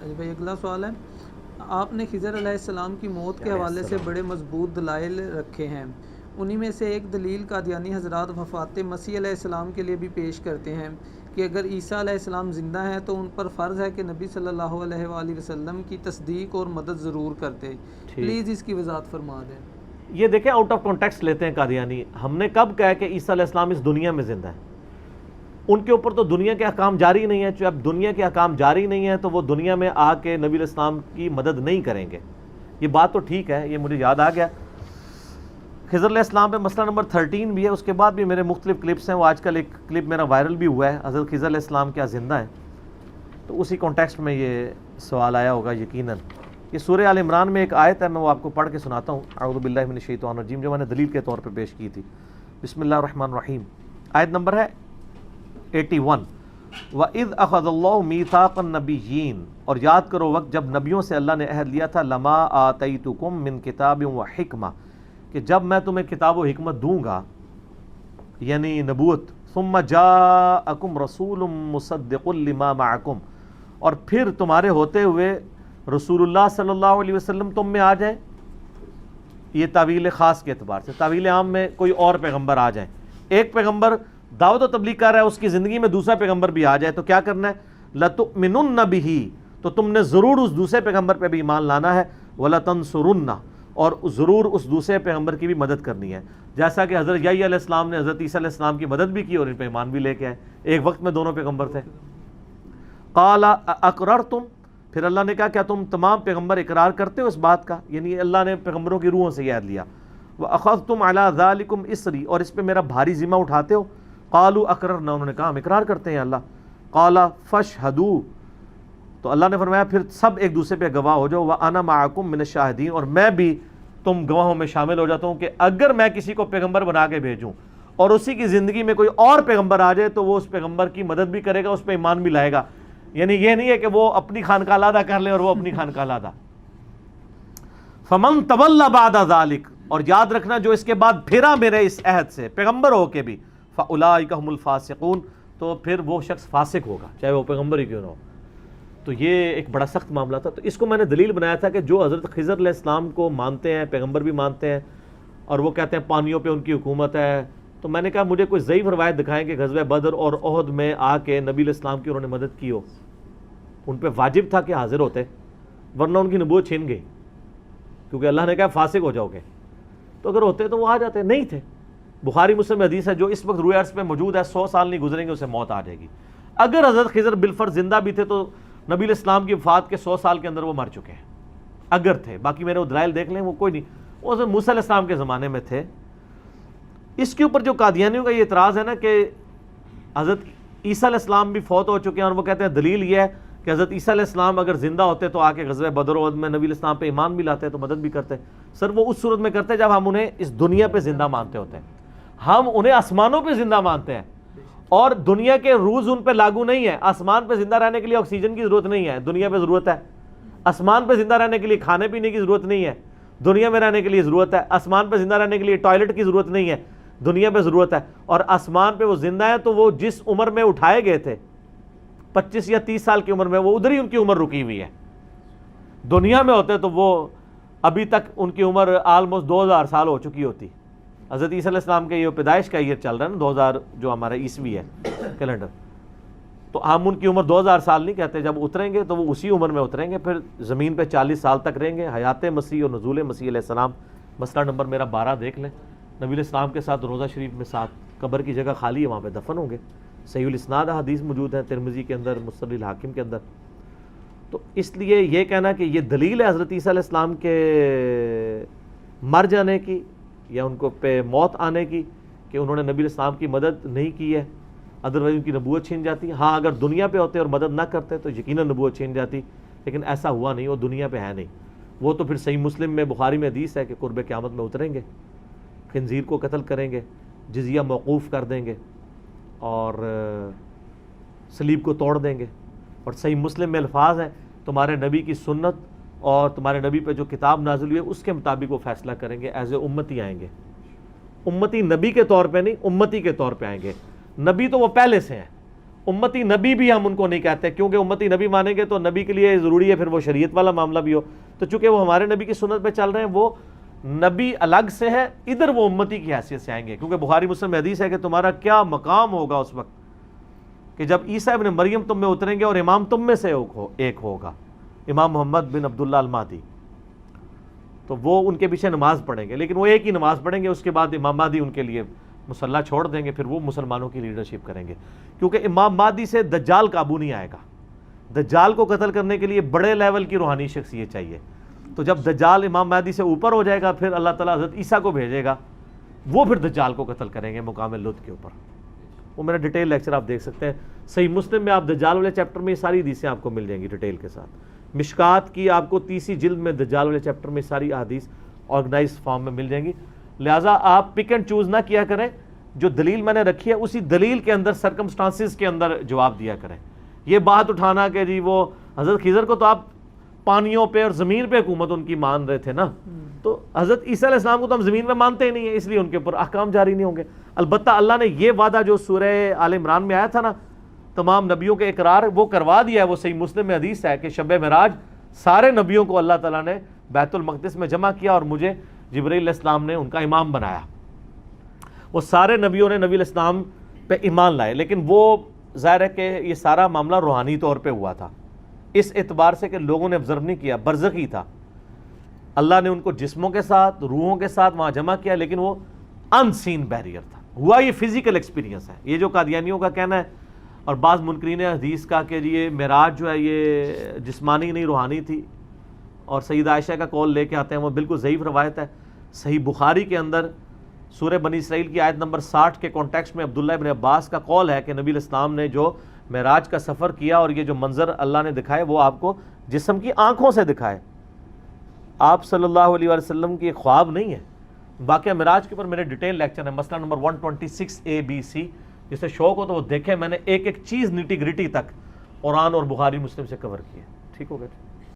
بھائی اگلا سوال ہے، آپ نے خضر علیہ السلام کی موت کے حوالے سے بڑے مضبوط دلائل رکھے ہیں، انہی میں سے ایک دلیل قادیانی حضرات وفات مسیح علیہ السلام کے لیے بھی پیش کرتے ہیں کہ اگر عیسیٰ علیہ السلام زندہ ہیں تو ان پر فرض ہے کہ نبی صلی اللہ علیہ وآلہ وسلم کی تصدیق اور مدد ضرور کرتے۔ پلیز اس کی وضاحت فرما دیں۔ یہ دیکھیں آؤٹ آف کانٹیکسٹ لیتے ہیں قادیانی، ہم نے کب کہا کہ عیسیٰ علیہ السلام اس دنیا میں زندہ ہے؟ ان کے اوپر تو دنیا کے احکام جاری نہیں ہیں، اب دنیا کے احکام جاری نہیں ہیں تو وہ دنیا میں آ کے نبی علیہ السلام کی مدد نہیں کریں گے، یہ بات تو ٹھیک ہے، یہ مجھے یاد آ گیا۔ خضر علیہ السلام پہ مسئلہ نمبر 13 بھی ہے، اس کے بعد بھی میرے مختلف کلپس ہیں، وہ آج کل ایک کلپ میرا وائرل بھی ہوا ہے، حضرت خضر علیہ السلام کیا زندہ ہیں، تو اسی کانٹیکسٹ میں یہ سوال آیا ہوگا یقیناً۔ یہ سورہ آل عمران میں ایک آیت ہے، میں وہ آپ کو پڑھ کے سناتا ہوں، اعوذ باللہ من الشیطان الرجیم، جو میں نے دلیل کے طور پہ پیش کی تھی۔ بسم اللہ الرحمن الرحیم، آیت نمبر ہے 81۔ وَإِذْ أَخَذَ اللَّهُ مِيثَاقَ النَّبِيِّينَ، اور یاد کرو وقت جب نبیوں سے اللہ نے عہد لیا تھا، لَمَا آتَيْتُكُم مِّن كِتَابٍ وَحِكْمَةٍ، کہ جب میں تمہیں کتاب و حکمت دوں گا، یعنی نبوت، ثُمَّ جَاءَكُمْ رَسُولٌ مُصَدِّقٌ لِمَا مَعَكُمْ، اور پھر تمہارے ہوتے ہوئے رسول اللہ صلی اللہ علیہ وسلم تم میں آ جائیں، یہ تعویل خاص کے اعتبار سے، تعویل عام میں کوئی اور پیغمبر آ جائیں، ایک پیغمبر دعوت و تبلیغ کر رہا ہے، اس کی زندگی میں دوسرا پیغمبر بھی آ جائے تو کیا کرنا ہے؟ لَتُؤْمِنُنَّ بِهِ، تو تم نے ضرور اس دوسرے پیغمبر پہ بھی ایمان لانا ہے، وَلَتَنْصُرُنَّ، اور ضرور اس دوسرے پیغمبر کی بھی مدد کرنی ہے، جیسا کہ حضرت یحییٰ علیہ السلام نے حضرت عیسیٰ علیہ السلام کی مدد بھی کی اور ان پہ ایمان بھی لے کے آئے، ایک وقت میں دونوں پیغمبر تھے۔ قَالَ أَأَقْرَرْتُمْ، پھر اللہ نے کہا کیا تم تمام پیغمبر اقرار کرتے ہو اس بات کا، یعنی اللہ نے پیغمبروں کی روحوں سے یہ عہد لیا، وَأَخَذْتُمْ عَلَىٰ ذَلِكُمْ إِصْرِي، اور اس پہ میرا بھاری ذمہ اٹھاتے ہو، قالوا اقررنا، انہوں نے کہا ہم اقرار کرتے ہیں اللہ، قال فاشهدوا، تو اللہ نے فرمایا پھر سب ایک دوسرے پہ گواہ ہو جاؤ، وانا معکم من الشاہدین، اور میں بھی تم گواہوں میں شامل ہو جاتا ہوں کہ اگر میں کسی کو پیغمبر بنا کے بھیجوں اور اسی کی زندگی میں کوئی اور پیغمبر آ جائے تو وہ اس پیغمبر کی مدد بھی کرے گا، اس پہ ایمان بھی لائے گا، یعنی یہ نہیں ہے کہ وہ اپنی خانقاہ علیحدہ کر لے اور وہ اپنی خانقاہ علیحدہ۔ فمن تولى بعد ذلك، اور یاد رکھنا جو اس کے بعد پھرا میرے اس عہد سے پیغمبر ہو کے بھی، فاولئک هم الفاسقون، تو پھر وہ شخص فاسق ہوگا چاہے وہ پیغمبر ہی کیوں نہ ہو۔ تو یہ ایک بڑا سخت معاملہ تھا، تو اس کو میں نے دلیل بنایا تھا کہ جو حضرت خضر علیہ السلام کو مانتے ہیں، پیغمبر بھی مانتے ہیں، اور وہ کہتے ہیں پانیوں پہ ان کی حکومت ہے، تو میں نے کہا مجھے کوئی ضعیف روایت دکھائیں کہ غزوہ بدر اور احد میں آ کے نبی علیہ السلام کی انہوں نے مدد کی ہو، ان پہ واجب تھا کہ حاضر ہوتے، ورنہ ان کی نبوت چھین گئی، کیونکہ اللہ نے کہا فاسق ہو جاؤ گے، تو اگر ہوتے تو وہ آ جاتے، نہیں تھے۔ بخاری مسلم میں حدیث ہے جو اس وقت روئے عرض پہ موجود ہے، 100 سال نہیں گزریں گے اسے موت آ جائے گی۔ اگر حضرت خضر بالفرض زندہ بھی تھے تو نبی علیہ السلام کی وفات کے 100 سال کے اندر وہ مر چکے ہیں، اگر تھے، باقی میرے وہ دلائل دیکھ لیں، وہ کوئی نہیں، وہ حضرت موسیٰ علیہ السلام کے زمانے میں تھے۔ اس کے اوپر جو قادیانیوں کا یہ اعتراض ہے نا کہ حضرت عیسیٰ علیہ السلام بھی فوت ہو چکے ہیں، اور وہ کہتے ہیں دلیل یہ ہے کہ حضرت عیسیٰ علیہ السلام اگر زندہ ہوتے تو آ کے غزوہ بدر و احد میں نبی علیہ السلام پہ ایمان بھی لاتے تو مدد بھی کرتے۔ سر وہ اس صورت میں کرتے جب ہم انہیں اس دنیا پہ زندہ مانتے ہوتے ہیں، ہم انہیں آسمانوں پہ زندہ مانتے ہیں، اور دنیا کے رولز ان پہ لاگو نہیں ہے۔ آسمان پہ زندہ رہنے کے لیے آکسیجن کی ضرورت نہیں ہے، دنیا پہ ضرورت ہے۔ آسمان پہ زندہ رہنے کے لیے کھانے پینے کی ضرورت نہیں ہے، دنیا میں رہنے کے لیے ضرورت ہے۔ آسمان پہ زندہ رہنے کے لیے ٹوائلٹ کی ضرورت نہیں ہے، دنیا پہ ضرورت ہے۔ اور آسمان پہ وہ زندہ ہیں تو وہ جس عمر میں اٹھائے گئے تھے 25 یا 30 سال کی عمر میں، وہ ادھر ہی ان کی عمر رکی ہوئی ہے۔ دنیا میں ہوتے تو وہ ابھی تک ان کی عمر آلموسٹ 2000 سال ہو چکی ہوتی۔ حضرت عیسیٰ علیہ السلام کے یہ پیدائش کا ایئر چل رہا ہے نا 2000 جو ہمارا عیسوی ہے کیلنڈر، تو ہم ان کی عمر 2000 سال نہیں کہتے، جب اتریں گے تو وہ اسی عمر میں اتریں گے، پھر زمین پہ 40 سال تک رہیں گے۔ حیات مسیح اور نزول مسیح علیہ السلام، مسئلہ نمبر میرا 12 دیکھ لیں، نبی علیہ السلام کے ساتھ روضہ شریف میں ساتھ قبر کی جگہ خالی ہے، وہاں پہ دفن ہوں گے، صحیح الاسناد حدیث موجود ہے ترمذی کے اندر، مستدرک الحاکم کے اندر۔ تو اس لیے یہ کہنا کہ یہ دلیل ہے حضرت عیسیٰ علیہ السلام کے مر جانے کی یا ان کو پہ موت آنے کی کہ انہوں نے نبی علیہ السلام کی مدد نہیں کی ہے، ادروائز ان کی نبوت چھین جاتی۔ ہاں اگر دنیا پہ ہوتے اور مدد نہ کرتے تو یقیناً نبوت چھین جاتی، لیکن ایسا ہوا نہیں، وہ دنیا پہ ہے نہیں۔ وہ تو پھر صحیح مسلم میں بخاری میں حدیث ہے کہ قرب قیامت میں اتریں گے، خنزیر کو قتل کریں گے، جزیہ موقوف کر دیں گے اور صلیب کو توڑ دیں گے۔ اور صحیح مسلم میں الفاظ ہیں تمہارے نبی کی سنت اور تمہارے نبی پہ جو کتاب نازل ہوئی ہے اس کے مطابق وہ فیصلہ کریں گے، ایز اے امتی آئیں گے۔ امتی نبی کے طور پہ نہیں، امتی کے طور پہ آئیں گے۔ نبی تو وہ پہلے سے ہیں، امتی نبی بھی ہم ان کو نہیں کہتے، کیونکہ امتی نبی مانیں گے تو نبی کے لیے ضروری ہے پھر وہ شریعت والا معاملہ بھی ہو، تو چونکہ وہ ہمارے نبی کی سنت پہ چل رہے ہیں، وہ نبی الگ سے ہے، ادھر وہ امتی کی حیثیت سے آئیں گے، کیونکہ بخاری مسلم میں حدیث ہے کہ تمہارا کیا مقام ہوگا اس وقت کہ جب عیسیٰ ابن مریم تم میں اتریں گے اور امام تم میں سے ایک ہوگا، امام محمد بن عبداللہ المہدی، تو وہ ان کے پیچھے نماز پڑھیں گے، لیکن وہ ایک ہی نماز پڑھیں گے، اس کے بعد امام مہدی ان کے لیے مصلی چھوڑ دیں گے، پھر وہ مسلمانوں کی لیڈرشپ کریں گے، کیونکہ امام مہدی سے دجال قابو نہیں آئے گا۔ دجال کو قتل کرنے کے لیے بڑے لیول کی روحانی شخصیت چاہیے، تو جب دجال امام مہدی سے اوپر ہو جائے گا پھر اللہ تعالیٰ حضرت عیسیٰ کو بھیجے گا، وہ پھر دجال کو قتل کریں گے مقام لد کے اوپر۔ وہ میرا ڈیٹیل لیکچر آپ دیکھ سکتے ہیں، صحیح مسلم میں آپ دجال والے چیپٹر میں یہ ساری حدیثیں آپ کو مل جائیں گی ڈیٹیل کے ساتھ، مشکات کی آپ کو 30 جلد میں دجال والے چیپٹر میں ساری احادیث آرگنائز فارم میں مل جائیں گی۔ لہٰذا آپ پک اینڈ چوز نہ کیا کریں، جو دلیل میں نے رکھی ہے اسی دلیل کے اندر سرکمسٹانسز کے اندر جواب دیا کریں۔ یہ بات اٹھانا کہ جی وہ حضرت خضر کو تو آپ پانیوں پہ اور زمین پہ حکومت ان کی مان رہے تھے نا، تو حضرت عیسیٰ علیہ السلام کو تو ہم زمین میں مانتے ہی نہیں ہیں، اس لیے ان کے اوپر احکام جاری نہیں ہوں گے۔ البتہ اللہ نے یہ وعدہ جو سورہ آل عمران میں آیا تھا نا، تمام نبیوں کے اقرار وہ کروا دیا ہے، وہ صحیح مسلم میں حدیث ہے کہ شب معراج سارے نبیوں کو اللہ تعالیٰ نے بیت المقدس میں جمع کیا اور مجھے جبرائیل علیہ السلام نے ان کا امام بنایا۔ وہ سارے نبیوں نے نبی علیہ السلام پہ ایمان لائے، لیکن وہ ظاہر ہے کہ یہ سارا معاملہ روحانی طور پہ ہوا تھا، اس اعتبار سے کہ لوگوں نے آبزرو نہیں کیا، برزخی تھا، اللہ نے ان کو جسموں کے ساتھ روحوں کے ساتھ وہاں جمع کیا، لیکن وہ ان سین بیریئر تھا، ہوا یہ فزیکل ایکسپیرینس ہے۔ یہ جو قادیانیوں کا کہنا ہے اور بعض منکرین حدیث کا کہ یہ معراج جو ہے یہ جسمانی نہیں روحانی تھی، اور سید عائشہ کا قول لے کے آتے ہیں، وہ بالکل ضعیف روایت ہے۔ صحیح بخاری کے اندر سورہ بنی اسرائیل کی آیت نمبر 60 کے کانٹیکسٹ میں عبداللہ ابن عباس کا قول ہے کہ نبی علیہ السلام نے جو معراج کا سفر کیا اور یہ جو منظر اللہ نے دکھائے وہ آپ کو جسم کی آنکھوں سے دکھائے، آپ صلی اللہ علیہ وسلم کی خواب نہیں ہے۔ واقعہ معراج کے اوپر میرے ڈیٹیل لیکچر ہے، مسئلہ نمبر 126A-B-C، جسے شوق ہو تو وہ دیکھیں، میں نے ایک ایک چیز نیٹی گریٹی تک قرآن اور بخاری مسلم سے کور کی ہے۔ ٹھیک ہو گیا؟